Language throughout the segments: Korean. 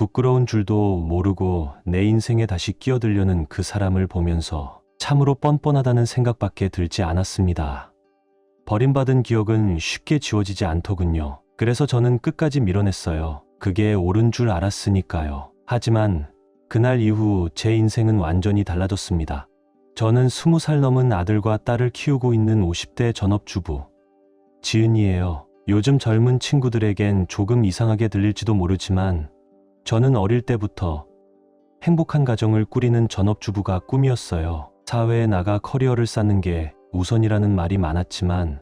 부끄러운 줄도 모르고 내 인생에 다시 끼어들려는 그 사람을 보면서 참으로 뻔뻔하다는 생각밖에 들지 않았습니다. 버림받은 기억은 쉽게 지워지지 않더군요. 그래서 저는 끝까지 밀어냈어요. 그게 옳은 줄 알았으니까요. 하지만 그날 이후 제 인생은 완전히 달라졌습니다. 저는 20살 넘은 아들과 딸을 키우고 있는 50대 전업주부 지은이에요. 요즘 젊은 친구들에겐 조금 이상하게 들릴지도 모르지만 저는 어릴 때부터 행복한 가정을 꾸리는 전업주부가 꿈이었어요. 사회에 나가 커리어를 쌓는 게 우선이라는 말이 많았지만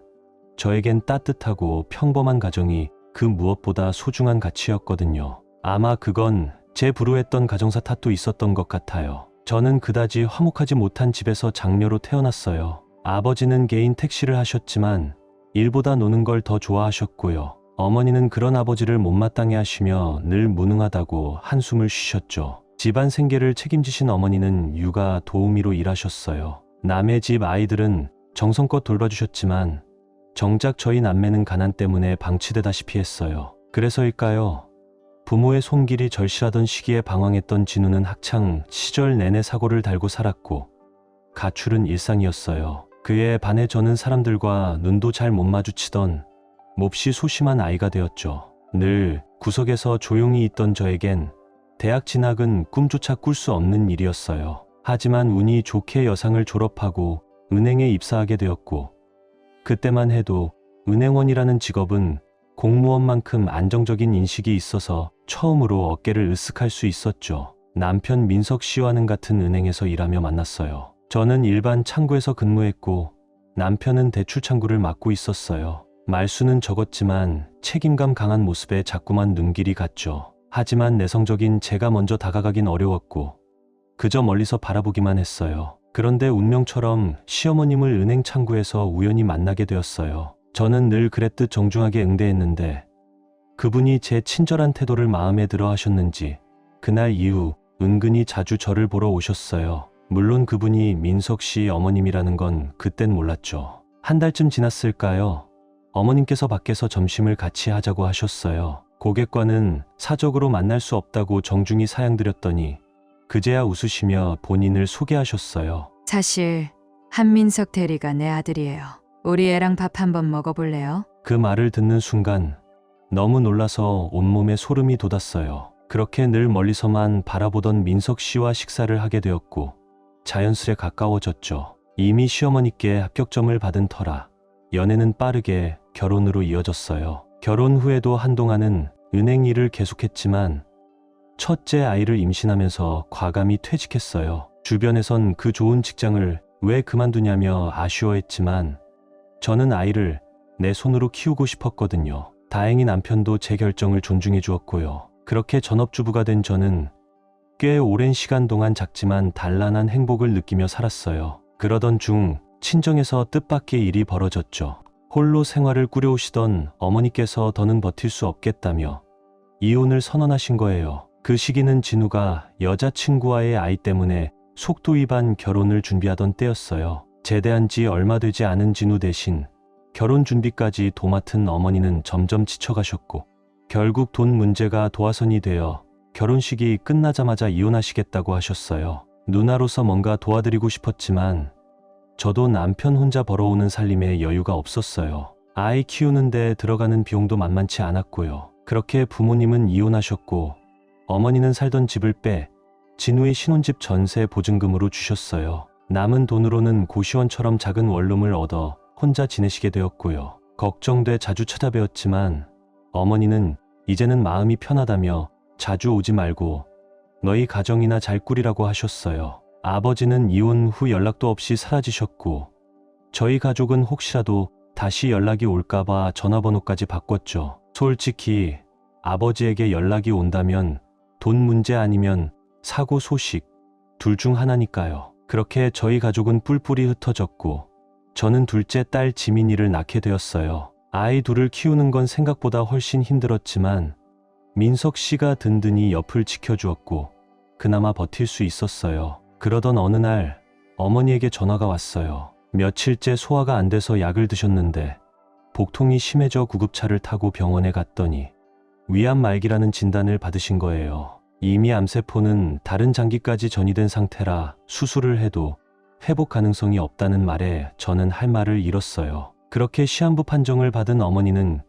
저에겐 따뜻하고 평범한 가정이 그 무엇보다 소중한 가치였거든요. 아마 그건 제 불우했던 가정사 탓도 있었던 것 같아요. 저는 그다지 화목하지 못한 집에서 장녀로 태어났어요. 아버지는 개인 택시를 하셨지만 일보다 노는 걸 더 좋아하셨고요. 어머니는 그런 아버지를 못마땅해 하시며 늘 무능하다고 한숨을 쉬셨죠. 집안 생계를 책임지신 어머니는 육아 도우미로 일하셨어요. 남의 집 아이들은 정성껏 돌봐주셨지만 정작 저희 남매는 가난 때문에 방치되다시피 했어요. 그래서일까요? 부모의 손길이 절실하던 시기에 방황했던 진우는 학창 시절 내내 사고를 달고 살았고 가출은 일상이었어요. 그에 반해 저는 사람들과 눈도 잘 못 마주치던 몹시 소심한 아이가 되었죠. 늘 구석에서 조용히 있던 저에겐 대학 진학은 꿈조차 꿀 수 없는 일이었어요. 하지만 운이 좋게 여상을 졸업하고 은행에 입사하게 되었고 그때만 해도 은행원이라는 직업은 공무원만큼 안정적인 인식이 있어서 처음으로 어깨를 으쓱할 수 있었죠. 남편 민석 씨와는 같은 은행에서 일하며 만났어요. 저는 일반 창구에서 근무했고 남편은 대출 창구를 맡고 있었어요. 말수는 적었지만 책임감 강한 모습에 자꾸만 눈길이 갔죠. 하지만 내성적인 제가 먼저 다가가긴 어려웠고 그저 멀리서 바라보기만 했어요. 그런데 운명처럼 시어머님을 은행 창구에서 우연히 만나게 되었어요. 저는 늘 그랬듯 정중하게 응대했는데 그분이 제 친절한 태도를 마음에 들어 하셨는지 그날 이후 은근히 자주 저를 보러 오셨어요. 물론 그분이 민석 씨 어머님이라는 건 그땐 몰랐죠. 한 달쯤 지났을까요? 어머님께서 밖에서 점심을 같이 하자고 하셨어요. 고객과는 사적으로 만날 수 없다고 정중히 사양드렸더니 그제야 웃으시며 본인을 소개하셨어요. 사실 한민석 대리가 내 아들이에요. 우리 애랑 밥 한번 먹어볼래요? 그 말을 듣는 순간 너무 놀라서 온몸에 소름이 돋았어요. 그렇게 늘 멀리서만 바라보던 민석 씨와 식사를 하게 되었고 자연스레 가까워졌죠. 이미 시어머니께 합격점을 받은 터라 연애는 빠르게 결혼으로 이어졌어요. 결혼 후에도 한동안은 은행 일을 계속했지만 첫째 아이를 임신하면서 과감히 퇴직했어요. 주변에선 그 좋은 직장을 왜 그만두냐며 아쉬워했지만 저는 아이를 내 손으로 키우고 싶었거든요. 다행히 남편도 제 결정을 존중해 주었고요. 그렇게 전업주부가 된 저는 꽤 오랜 시간 동안 작지만 단란한 행복을 느끼며 살았어요. 그러던 중 친정에서 뜻밖의 일이 벌어졌죠. 홀로 생활을 꾸려오시던 어머니께서 더는 버틸 수 없겠다며 이혼을 선언하신 거예요. 그 시기는 진우가 여자친구와의 아이 때문에 속도 위반 결혼을 준비하던 때였어요. 제대한 지 얼마 되지 않은 진우 대신 결혼 준비까지 도맡은 어머니는 점점 지쳐가셨고 결국 돈 문제가 도화선이 되어 결혼식이 끝나자마자 이혼하시겠다고 하셨어요. 누나로서 뭔가 도와드리고 싶었지만 저도 남편 혼자 벌어오는 살림에 여유가 없었어요. 아이 키우는데 들어가는 비용도 만만치 않았고요. 그렇게 부모님은 이혼하셨고 어머니는 살던 집을 빼 진우의 신혼집 전세 보증금으로 주셨어요. 남은 돈으로는 고시원처럼 작은 원룸을 얻어 혼자 지내시게 되었고요. 걱정돼 자주 찾아뵈었지만 어머니는 이제는 마음이 편하다며 자주 오지 말고 너희 가정이나 잘 꾸리라고 하셨어요. 아버지는 이혼 후 연락도 없이 사라지셨고 저희 가족은 혹시라도 다시 연락이 올까봐 전화번호까지 바꿨죠. 솔직히 아버지에게 연락이 온다면 돈 문제 아니면 사고 소식 둘 중 하나니까요. 그렇게 저희 가족은 뿔뿔이 흩어졌고 저는 둘째 딸 지민이를 낳게 되었어요. 아이 둘을 키우는 건 생각보다 훨씬 힘들었지만 민석 씨가 든든히 옆을 지켜주었고 그나마 버틸 수 있었어요. 그러던 어느 날 어머니에게 전화가 왔어요. 며칠째 소화가 안 돼서 약을 드셨는데 복통이 심해져 구급차를 타고 병원에 갔더니 위암 말기라는 진단을 받으신 거예요. 이미 암세포는 다른 장기까지 전이된 상태라 수술을 해도 회복 가능성이 없다는 말에 저는 할 말을 잃었어요. 그렇게 시한부 판정을 받은 어머니는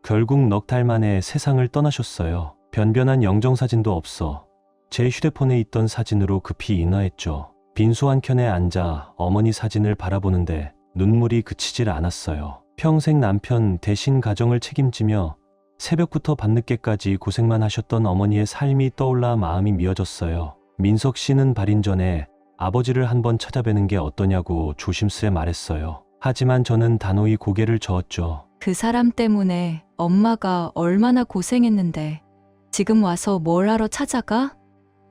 결국 넉 달 만에 세상을 떠나셨어요. 변변한 영정사진도 없어 제 휴대폰에 있던 사진으로 급히 인화했죠. 빈소 한켠에 앉아 어머니 사진을 바라보는데 눈물이 그치질 않았어요. 평생 남편 대신 가정을 책임지며 새벽부터 밤늦게까지 고생만 하셨던 어머니의 삶이 떠올라 마음이 미어졌어요. 민석 씨는 발인 전에 아버지를 한번 찾아뵈는 게 어떠냐고 조심스레 말했어요. 하지만 저는 단호히 고개를 저었죠. 그 사람 때문에 엄마가 얼마나 고생했는데 지금 와서 뭘 하러 찾아가?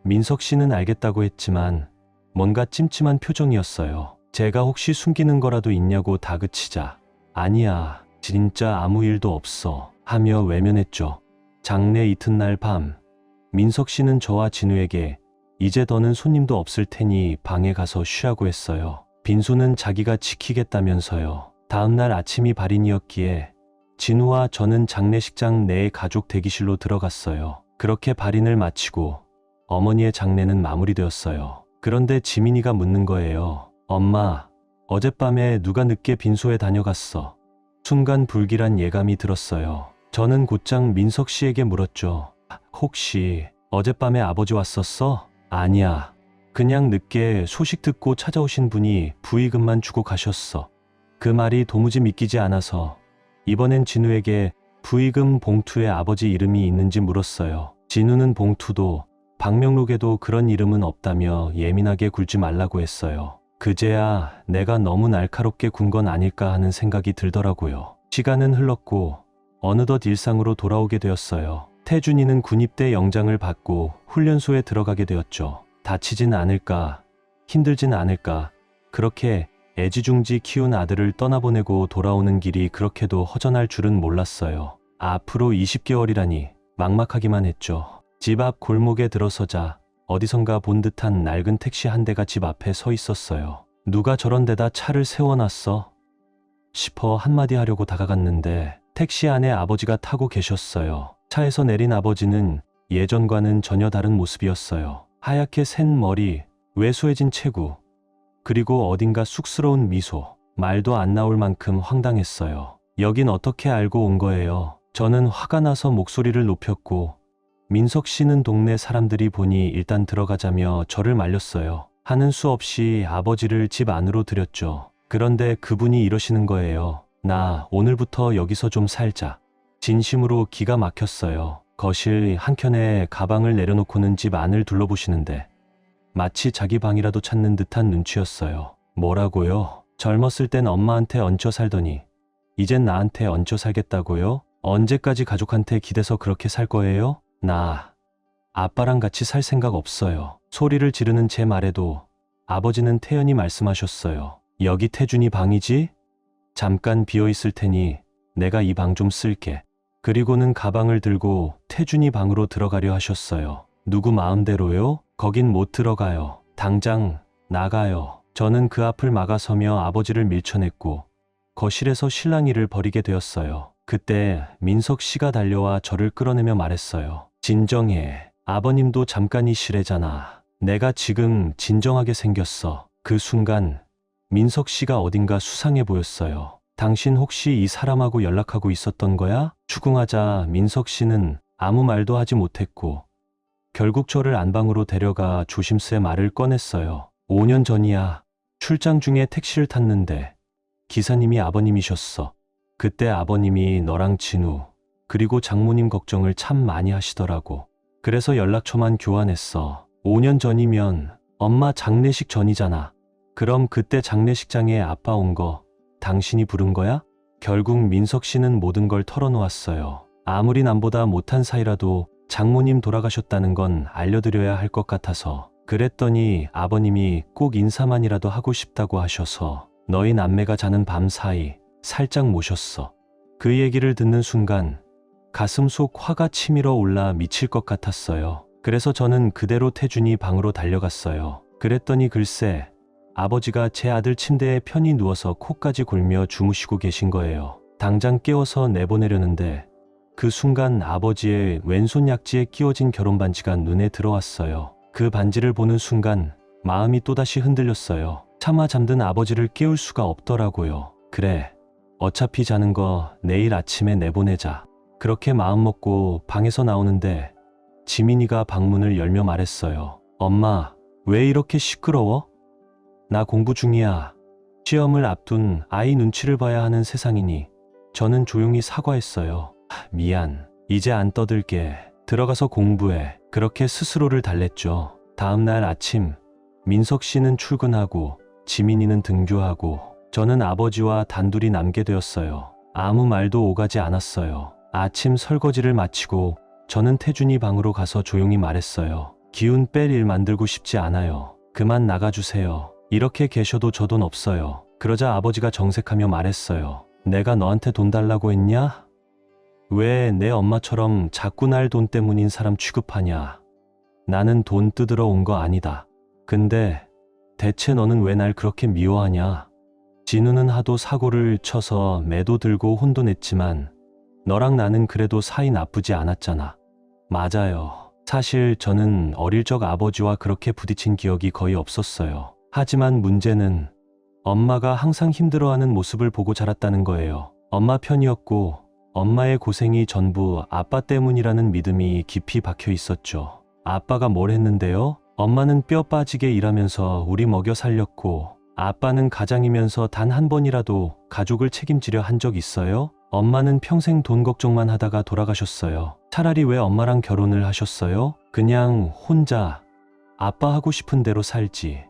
민석 씨는 알겠다고 했지만 뭔가 찜찜한 표정이었어요. 제가 혹시 숨기는 거라도 있냐고 다그치자 아니야, 진짜 아무 일도 없어 하며 외면했죠. 장례 이튿날 밤, 민석 씨는 저와 진우에게 이제 더는 손님도 없을 테니 방에 가서 쉬라고 했어요. 빈소는 자기가 지키겠다면서요. 다음날 아침이 발인이었기에 진우와 저는 장례식장 내의 가족 대기실로 들어갔어요. 그렇게 발인을 마치고 어머니의 장례는 마무리되었어요. 그런데 지민이가 묻는 거예요. 엄마, 어젯밤에 누가 늦게 빈소에 다녀갔어? 순간 불길한 예감이 들었어요. 저는 곧장 민석 씨에게 물었죠. 혹시 어젯밤에 아버지 왔었어? 아니야. 그냥 늦게 소식 듣고 찾아오신 분이 부의금만 주고 가셨어. 그 말이 도무지 믿기지 않아서 이번엔 진우에게 부의금 봉투에 아버지 이름이 있는지 물었어요. 진우는 봉투도 방명록에도 그런 이름은 없다며 예민하게 굴지 말라고 했어요. 그제야 내가 너무 날카롭게 군 건 아닐까 하는 생각이 들더라고요. 시간은 흘렀고 어느덧 일상으로 돌아오게 되었어요. 태준이는 군입대 영장을 받고 훈련소에 들어가게 되었죠. 다치진 않을까, 힘들진 않을까, 그렇게 애지중지 키운 아들을 떠나보내고 돌아오는 길이 그렇게도 허전할 줄은 몰랐어요. 앞으로 20개월이라니 막막하기만 했죠. 집 앞 골목에 들어서자 어디선가 본 듯한 낡은 택시 한 대가 집 앞에 서 있었어요. 누가 저런 데다 차를 세워놨어? 싶어 한마디 하려고 다가갔는데 택시 안에 아버지가 타고 계셨어요. 차에서 내린 아버지는 예전과는 전혀 다른 모습이었어요. 하얗게 센 머리, 왜소해진 체구, 그리고 어딘가 쑥스러운 미소. 말도 안 나올 만큼 황당했어요. 여긴 어떻게 알고 온 거예요? 저는 화가 나서 목소리를 높였고 민석 씨는 동네 사람들이 보니 일단 들어가자며 저를 말렸어요. 하는 수 없이 아버지를 집 안으로 들였죠. 그런데 그분이 이러시는 거예요. 나 오늘부터 여기서 좀 살자. 진심으로 기가 막혔어요. 거실 한켠에 가방을 내려놓고는 집 안을 둘러보시는데 마치 자기 방이라도 찾는 듯한 눈치였어요. 뭐라고요? 젊었을 땐 엄마한테 얹혀 살더니 이젠 나한테 얹혀 살겠다고요? 언제까지 가족한테 기대서 그렇게 살 거예요? 나 아빠랑 같이 살 생각 없어요. 소리를 지르는 제 말에도 아버지는 태연히 말씀하셨어요. 여기 태준이 방이지? 잠깐 비어있을 테니 내가 이 방 좀 쓸게. 그리고는 가방을 들고 태준이 방으로 들어가려 하셨어요. 누구 마음대로요? 거긴 못 들어가요. 당장 나가요. 저는 그 앞을 막아서며 아버지를 밀쳐냈고 거실에서 실랑이를 벌이게 되었어요. 그때 민석 씨가 달려와 저를 끌어내며 말했어요. 진정해. 아버님도 잠깐이 시래잖아. 내가 지금 진정하게 생겼어. 그 순간 민석 씨가 어딘가 수상해 보였어요. 당신 혹시 이 사람하고 연락하고 있었던 거야? 추궁하자 민석 씨는 아무 말도 하지 못했고 결국 저를 안방으로 데려가 조심스레 말을 꺼냈어요. 5년 전이야. 출장 중에 택시를 탔는데 기사님이 아버님이셨어. 그때 아버님이 너랑 진우 그리고 장모님 걱정을 참 많이 하시더라고. 그래서 연락처만 교환했어. 5년 전이면 엄마 장례식 전이잖아. 그럼 그때 장례식장에 아빠 온 거 당신이 부른 거야? 결국 민석 씨는 모든 걸 털어놓았어요. 아무리 남보다 못한 사이라도 장모님 돌아가셨다는 건 알려드려야 할 것 같아서. 그랬더니 아버님이 꼭 인사만이라도 하고 싶다고 하셔서 너희 남매가 자는 밤 사이 살짝 모셨어. 그 얘기를 듣는 순간 가슴 속 화가 치밀어 올라 미칠 것 같았어요. 그래서 저는 그대로 태준이 방으로 달려갔어요. 그랬더니 글쎄 아버지가 제 아들 침대에 편히 누워서 코까지 골며 주무시고 계신 거예요. 당장 깨워서 내보내려는데 그 순간 아버지의 왼손 약지에 끼워진 결혼반지가 눈에 들어왔어요. 그 반지를 보는 순간 마음이 또다시 흔들렸어요. 차마 잠든 아버지를 깨울 수가 없더라고요. 그래, 어차피 자는 거 내일 아침에 내보내자. 그렇게 마음먹고 방에서 나오는데 지민이가 방문을 열며 말했어요. 엄마, 왜 이렇게 시끄러워? 나 공부 중이야. 시험을 앞둔 아이 눈치를 봐야 하는 세상이니 저는 조용히 사과했어요. 미안. 이제 안 떠들게. 들어가서 공부해. 그렇게 스스로를 달랬죠. 다음 날 아침, 민석 씨는 출근하고 지민이는 등교하고 저는 아버지와 단둘이 남게 되었어요. 아무 말도 오가지 않았어요. 아침 설거지를 마치고 저는 태준이 방으로 가서 조용히 말했어요. 기운 뺄 일 만들고 싶지 않아요. 그만 나가주세요. 이렇게 계셔도 저 돈 없어요. 그러자 아버지가 정색하며 말했어요. 내가 너한테 돈 달라고 했냐? 왜 내 엄마처럼 자꾸 날 돈 때문인 사람 취급하냐? 나는 돈 뜯으러 온 거 아니다. 근데 대체 너는 왜 날 그렇게 미워하냐? 진우는 하도 사고를 쳐서 매도 들고 혼도 냈지만 너랑 나는 그래도 사이 나쁘지 않았잖아. 맞아요. 사실 저는 어릴 적 아버지와 그렇게 부딪힌 기억이 거의 없었어요. 하지만 문제는 엄마가 항상 힘들어하는 모습을 보고 자랐다는 거예요. 엄마 편이었고 엄마의 고생이 전부 아빠 때문이라는 믿음이 깊이 박혀 있었죠. 아빠가 뭘 했는데요? 엄마는 뼈 빠지게 일하면서 우리 먹여 살렸고 아빠는 가장이면서 단 한 번이라도 가족을 책임지려 한 적 있어요? 엄마는 평생 돈 걱정만 하다가 돌아가셨어요. 차라리 왜 엄마랑 결혼을 하셨어요? 그냥 혼자 아빠 하고 싶은 대로 살지.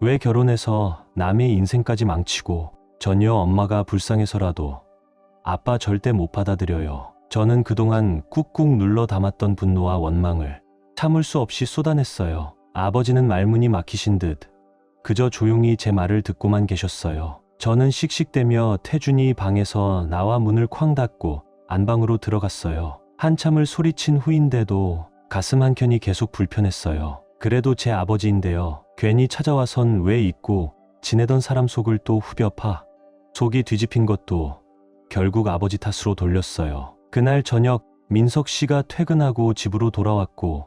왜 결혼해서 남의 인생까지 망치고 전혀 엄마가 불쌍해서라도 아빠 절대 못 받아들여요. 저는 그동안 꾹꾹 눌러 담았던 분노와 원망을 참을 수 없이 쏟아냈어요. 아버지는 말문이 막히신 듯 그저 조용히 제 말을 듣고만 계셨어요. 저는 씩씩대며 태준이 방에서 나와 문을 쾅 닫고 안방으로 들어갔어요. 한참을 소리친 후인데도 가슴 한켠이 계속 불편했어요. 그래도 제 아버지인데요. 괜히 찾아와선 왜 잊고 지내던 사람 속을 또 후벼 파. 속이 뒤집힌 것도 결국 아버지 탓으로 돌렸어요. 그날 저녁 민석 씨가 퇴근하고 집으로 돌아왔고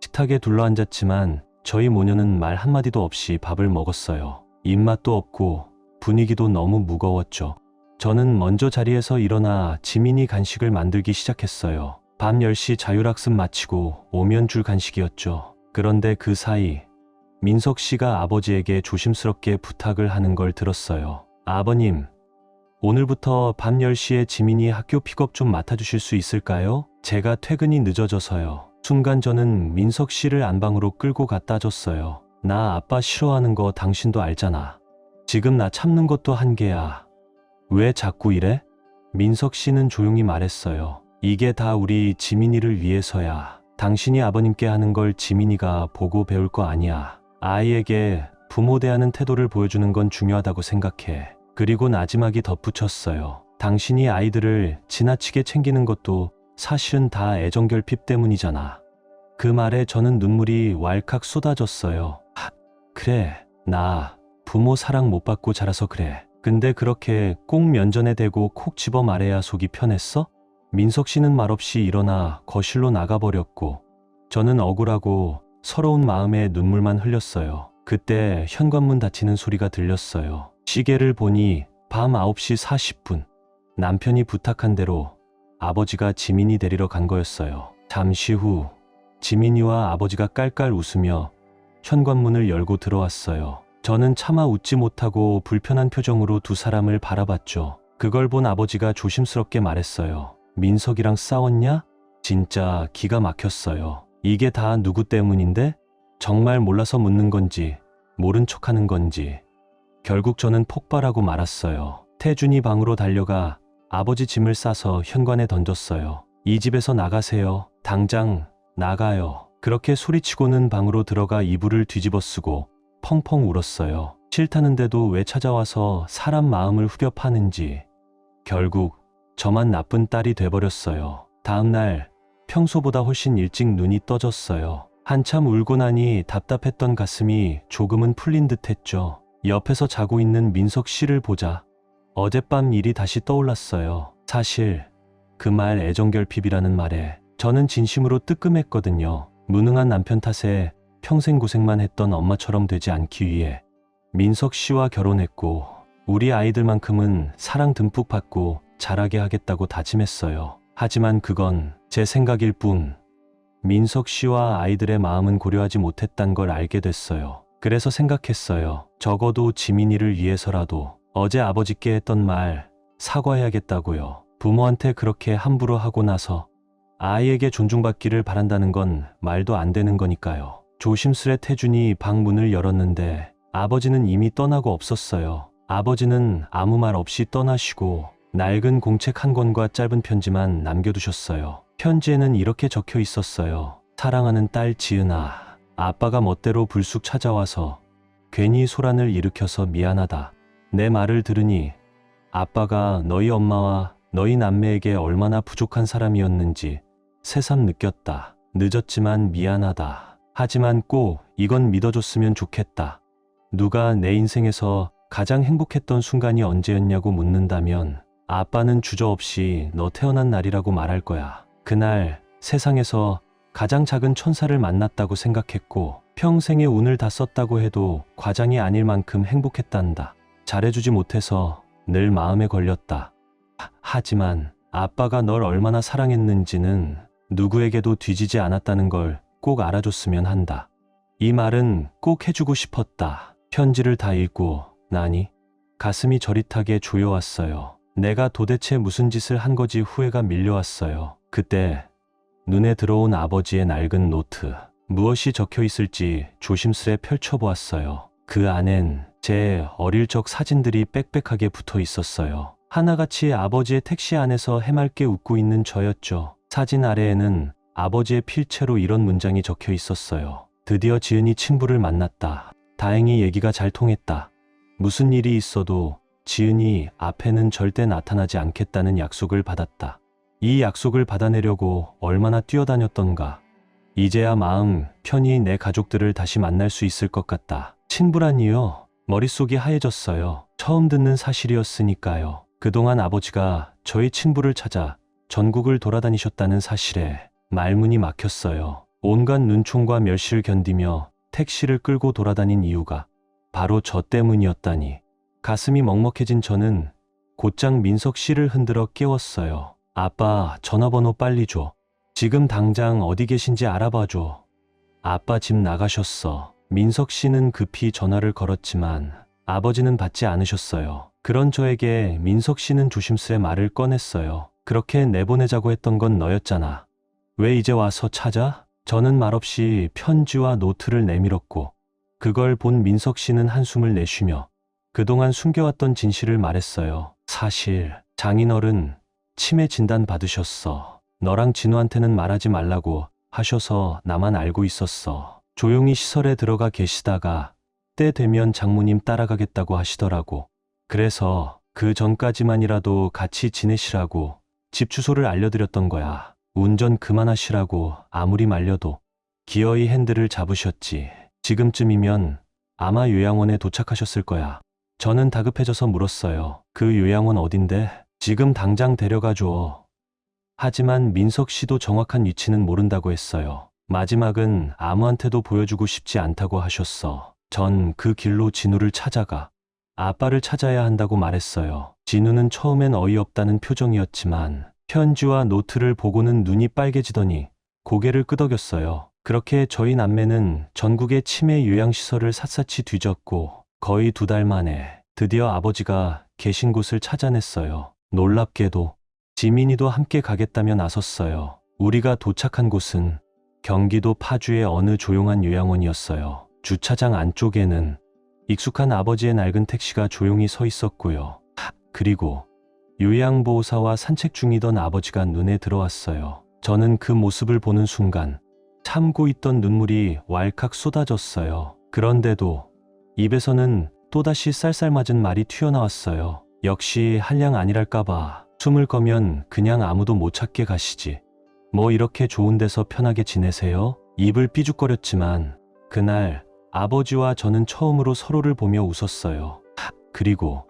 식탁에 둘러앉았지만 저희 모녀는 말 한마디도 없이 밥을 먹었어요. 입맛도 없고 분위기도 너무 무거웠죠. 저는 먼저 자리에서 일어나 지민이 간식을 만들기 시작했어요. 밤 10시 자율학습 마치고 오면 줄 간식이었죠. 그런데 그 사이 민석 씨가 아버지에게 조심스럽게 부탁을 하는 걸 들었어요. 아버님, 오늘부터 밤 10시에 지민이 학교 픽업 좀 맡아주실 수 있을까요? 제가 퇴근이 늦어져서요. 순간 저는 민석 씨를 안방으로 끌고 갖다 줬어요. 나 아빠 싫어하는 거 당신도 알잖아. 지금 나 참는 것도 한계야. 왜 자꾸 이래? 민석 씨는 조용히 말했어요. 이게 다 우리 지민이를 위해서야. 당신이 아버님께 하는 걸 지민이가 보고 배울 거 아니야. 아이에게 부모 대하는 태도를 보여주는 건 중요하다고 생각해. 그리고 나지막이 덧붙였어요. 당신이 아이들을 지나치게 챙기는 것도 사실은 다 애정결핍 때문이잖아. 그 말에 저는 눈물이 왈칵 쏟아졌어요. 그래, 나 부모 사랑 못 받고 자라서 그래. 근데 그렇게 꼭 면전에 대고 콕 집어 말해야 속이 편했어? 민석 씨는 말없이 일어나 거실로 나가버렸고 저는 억울하고 서러운 마음에 눈물만 흘렸어요. 그때 현관문 닫히는 소리가 들렸어요. 시계를 보니 밤 9시 40분. 남편이 부탁한 대로 아버지가 지민이 데리러 간 거였어요. 잠시 후 지민이와 아버지가 깔깔 웃으며 현관문을 열고 들어왔어요. 저는 차마 웃지 못하고 불편한 표정으로 두 사람을 바라봤죠. 그걸 본 아버지가 조심스럽게 말했어요. 민석이랑 싸웠냐? 진짜 기가 막혔어요. 이게 다 누구 때문인데? 정말 몰라서 묻는 건지 모른 척하는 건지. 결국 저는 폭발하고 말았어요. 태준이 방으로 달려가 아버지 짐을 싸서 현관에 던졌어요. 이 집에서 나가세요. 당장 나가요. 그렇게 소리치고는 방으로 들어가 이불을 뒤집어 쓰고 펑펑 울었어요. 싫다는데도 왜 찾아와서 사람 마음을 후벼 파는지. 결국 저만 나쁜 딸이 돼버렸어요. 다음 날 평소보다 훨씬 일찍 눈이 떠졌어요. 한참 울고 나니 답답했던 가슴이 조금은 풀린 듯 했죠. 옆에서 자고 있는 민석 씨를 보자 어젯밤 일이 다시 떠올랐어요. 사실 그 말 애정결핍이라는 말에 저는 진심으로 뜨끔했거든요. 무능한 남편 탓에 평생 고생만 했던 엄마처럼 되지 않기 위해 민석 씨와 결혼했고 우리 아이들만큼은 사랑 듬뿍 받고 자라게 하겠다고 다짐했어요. 하지만 그건 제 생각일 뿐 민석 씨와 아이들의 마음은 고려하지 못했단 걸 알게 됐어요. 그래서 생각했어요. 적어도 지민이를 위해서라도 어제 아버지께 했던 말 사과해야겠다고요. 부모한테 그렇게 함부로 하고 나서 아이에게 존중받기를 바란다는 건 말도 안 되는 거니까요. 조심스레 태준이 방 문을 열었는데 아버지는 이미 떠나고 없었어요. 아버지는 아무 말 없이 떠나시고 낡은 공책 한 권과 짧은 편지만 남겨두셨어요. 편지에는 이렇게 적혀 있었어요. 사랑하는 딸 지은아, 아빠가 멋대로 불쑥 찾아와서 괜히 소란을 일으켜서 미안하다. 내 말을 들으니 아빠가 너희 엄마와 너희 남매에게 얼마나 부족한 사람이었는지 새삼 느꼈다. 늦었지만 미안하다. 하지만 꼭 이건 믿어줬으면 좋겠다. 누가 내 인생에서 가장 행복했던 순간이 언제였냐고 묻는다면 아빠는 주저없이 너 태어난 날이라고 말할 거야. 그날 세상에서 가장 작은 천사를 만났다고 생각했고 평생의 운을 다 썼다고 해도 과장이 아닐 만큼 행복했단다. 잘해주지 못해서 늘 마음에 걸렸다. 하지만 아빠가 널 얼마나 사랑했는지는 누구에게도 뒤지지 않았다는 걸 꼭 알아줬으면 한다. 이 말은 꼭 해주고 싶었다. 편지를 다 읽고 나니 가슴이 저릿하게 조여왔어요. 내가 도대체 무슨 짓을 한 거지 후회가 밀려왔어요. 그때 눈에 들어온 아버지의 낡은 노트. 무엇이 적혀 있을지 조심스레 펼쳐보았어요. 그 안엔 제 어릴 적 사진들이 빽빽하게 붙어 있었어요. 하나같이 아버지의 택시 안에서 해맑게 웃고 있는 저였죠. 사진 아래에는 아버지의 필체로 이런 문장이 적혀 있었어요. 드디어 지은이 친부를 만났다. 다행히 얘기가 잘 통했다. 무슨 일이 있어도 지은이 앞에는 절대 나타나지 않겠다는 약속을 받았다. 이 약속을 받아내려고 얼마나 뛰어다녔던가. 이제야 마음 편히 내 가족들을 다시 만날 수 있을 것 같다. 친부라니요? 머릿속이 하얘졌어요. 처음 듣는 사실이었으니까요. 그동안 아버지가 저희 친부를 찾아 전국을 돌아다니셨다는 사실에 말문이 막혔어요. 온갖 눈총과 멸시를 견디며 택시를 끌고 돌아다닌 이유가 바로 저 때문이었다니. 가슴이 먹먹해진 저는 곧장 민석 씨를 흔들어 깨웠어요. 아빠, 전화번호 빨리 줘. 지금 당장 어디 계신지 알아봐줘. 아빠 집 나가셨어. 민석 씨는 급히 전화를 걸었지만 아버지는 받지 않으셨어요. 그런 저에게 민석 씨는 조심스레 말을 꺼냈어요. 그렇게 내보내자고 했던 건 너였잖아. 왜 이제 와서 찾아? 저는 말없이 편지와 노트를 내밀었고 그걸 본 민석 씨는 한숨을 내쉬며 그동안 숨겨왔던 진실을 말했어요. 사실 장인어른 치매 진단 받으셨어. 너랑 진우한테는 말하지 말라고 하셔서 나만 알고 있었어. 조용히 시설에 들어가 계시다가 때 되면 장모님 따라가겠다고 하시더라고. 그래서 그 전까지만이라도 같이 지내시라고 집 주소를 알려드렸던 거야. 운전 그만하시라고 아무리 말려도 기어이 핸들을 잡으셨지. 지금쯤이면 아마 요양원에 도착하셨을 거야. 저는 다급해져서 물었어요. 그 요양원 어딘데? 지금 당장 데려가줘. 하지만 민석 씨도 정확한 위치는 모른다고 했어요. 마지막은 아무한테도 보여주고 싶지 않다고 하셨어. 전 그 길로 진우를 찾아가 아빠를 찾아야 한다고 말했어요. 진우는 처음엔 어이없다는 표정이었지만 편지와 노트를 보고는 눈이 빨개지더니 고개를 끄덕였어요. 그렇게 저희 남매는 전국의 치매 요양시설을 샅샅이 뒤졌고 거의 2달 만에 드디어 아버지가 계신 곳을 찾아냈어요. 놀랍게도 지민이도 함께 가겠다며 나섰어요. 우리가 도착한 곳은 경기도 파주의 어느 조용한 요양원이었어요. 주차장 안쪽에는 익숙한 아버지의 낡은 택시가 조용히 서 있었고요. 그리고 요양보호사와 산책 중이던 아버지가 눈에 들어왔어요. 저는 그 모습을 보는 순간 참고 있던 눈물이 왈칵 쏟아졌어요. 그런데도 입에서는 또다시 쌀쌀맞은 말이 튀어나왔어요. 역시 한량 아니랄까봐 숨을 거면 그냥 아무도 못 찾게 가시지. 뭐 이렇게 좋은 데서 편하게 지내세요? 입을 삐죽거렸지만 그날 아버지와 저는 처음으로 서로를 보며 웃었어요. 그리고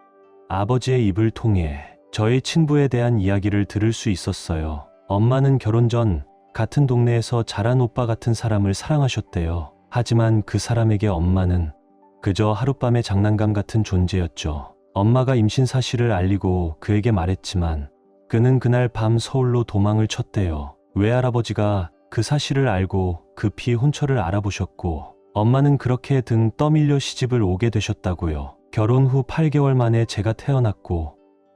아버지의 입을 통해 저의 친부에 대한 이야기를 들을 수 있었어요. 엄마는 결혼 전 같은 동네에서 자란 오빠 같은 사람을 사랑하셨대요. 하지만 그 사람에게 엄마는 그저 하룻밤의 장난감 같은 존재였죠. 엄마가 임신 사실을 알리고 그에게 말했지만 그는 그날 밤 서울로 도망을 쳤대요. 외할아버지가 그 사실을 알고 급히 혼처를 알아보셨고 엄마는 그렇게 등 떠밀려 시집을 오게 되셨다고요. 결혼 후 8개월 만에 제가 태어났고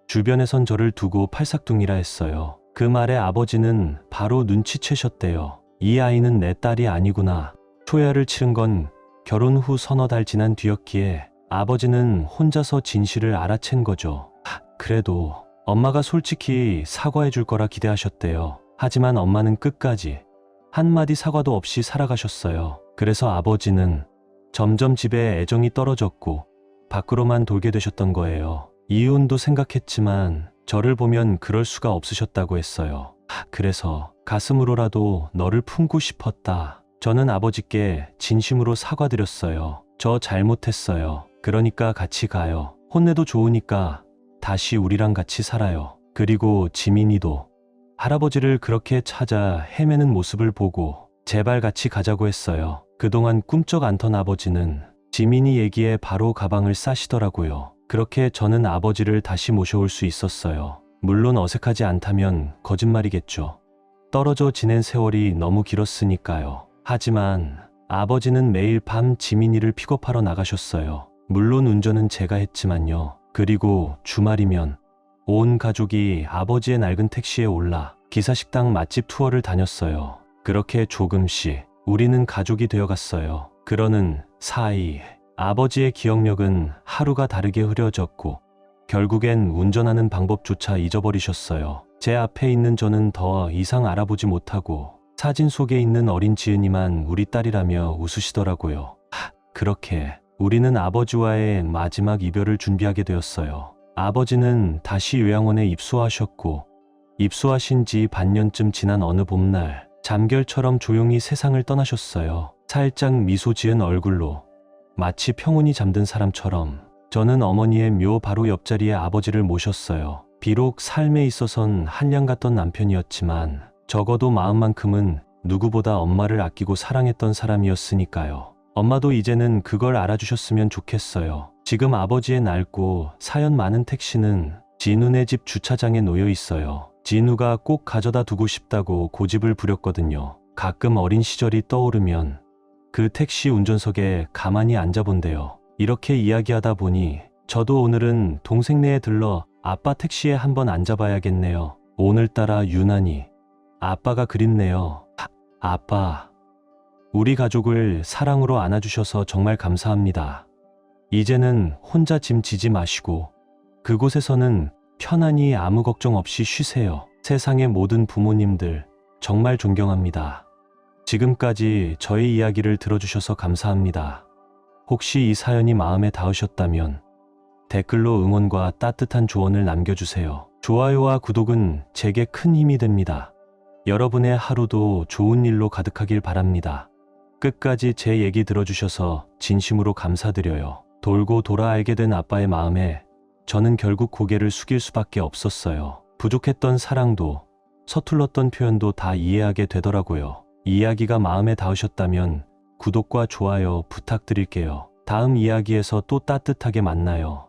주변에선 저를 두고 팔싹둥이라 했어요. 그 말에 아버지는 바로 눈치채셨대요. 이 아이는 내 딸이 아니구나. 초야를 치른 건 결혼 후 서너 달 지난 뒤였기에 아버지는 혼자서 진실을 알아챈 거죠. 그래도 엄마가 솔직히 사과해 줄 거라 기대하셨대요. 하지만 엄마는 끝까지 한마디 사과도 없이 살아가셨어요. 그래서 아버지는 점점 집에 애정이 떨어졌고 밖으로만 돌게 되셨던 거예요. 이혼도 생각했지만 저를 보면 그럴 수가 없으셨다고 했어요. 그래서 가슴으로라도 너를 품고 싶었다. 저는 아버지께 진심으로 사과드렸어요. 저 잘못했어요. 그러니까 같이 가요. 혼내도 좋으니까 다시 우리랑 같이 살아요. 그리고 지민이도 할아버지를 그렇게 찾아 헤매는 모습을 보고 제발 같이 가자고 했어요. 그동안 꿈쩍 않던 아버지는 지민이 얘기에 바로 가방을 싸시더라고요. 그렇게 저는 아버지를 다시 모셔올 수 있었어요. 물론 어색하지 않다면 거짓말이겠죠. 떨어져 지낸 세월이 너무 길었으니까요. 하지만 아버지는 매일 밤 지민이를 픽업하러 나가셨어요. 물론 운전은 제가 했지만요. 그리고 주말이면 온 가족이 아버지의 낡은 택시에 올라 기사식당 맛집 투어를 다녔어요. 그렇게 조금씩 우리는 가족이 되어갔어요. 그러는 사이 아버지의 기억력은 하루가 다르게 흐려졌고 결국엔 운전하는 방법조차 잊어버리셨어요. 제 앞에 있는 저는 더 이상 알아보지 못하고 사진 속에 있는 어린 지은이만 우리 딸이라며 웃으시더라고요. 그렇게 우리는 아버지와의 마지막 이별을 준비하게 되었어요. 아버지는 다시 요양원에 입소하셨고 입소하신 지 반년쯤 지난 어느 봄날 잠결처럼 조용히 세상을 떠나셨어요. 살짝 미소 지은 얼굴로 마치 평온히 잠든 사람처럼 저는 어머니의 묘 바로 옆자리에 아버지를 모셨어요. 비록 삶에 있어선 한량 같던 남편이었지만 적어도 마음만큼은 누구보다 엄마를 아끼고 사랑했던 사람이었으니까요. 엄마도 이제는 그걸 알아주셨으면 좋겠어요. 지금 아버지의 낡고 사연 많은 택시는 진우네 집 주차장에 놓여 있어요. 진우가 꼭 가져다 두고 싶다고 고집을 부렸거든요. 가끔 어린 시절이 떠오르면 그 택시 운전석에 가만히 앉아본대요. 이렇게 이야기하다 보니 저도 오늘은 동생네에 들러 아빠 택시에 한번 앉아봐야겠네요. 오늘따라 유난히 아빠가 그립네요. 아빠, 우리 가족을 사랑으로 안아주셔서 정말 감사합니다. 이제는 혼자 짐 지지 마시고 그곳에서는 편안히 아무 걱정 없이 쉬세요. 세상의 모든 부모님들 정말 존경합니다. 지금까지 저의 이야기를 들어주셔서 감사합니다. 혹시 이 사연이 마음에 닿으셨다면 댓글로 응원과 따뜻한 조언을 남겨주세요. 좋아요와 구독은 제게 큰 힘이 됩니다. 여러분의 하루도 좋은 일로 가득하길 바랍니다. 끝까지 제 얘기 들어주셔서 진심으로 감사드려요. 돌고 돌아 알게 된 아빠의 마음에 저는 결국 고개를 숙일 수밖에 없었어요. 부족했던 사랑도 서툴렀던 표현도 다 이해하게 되더라고요. 이야기가 마음에 닿으셨다면 구독과 좋아요 부탁드릴게요. 다음 이야기에서 또 따뜻하게 만나요.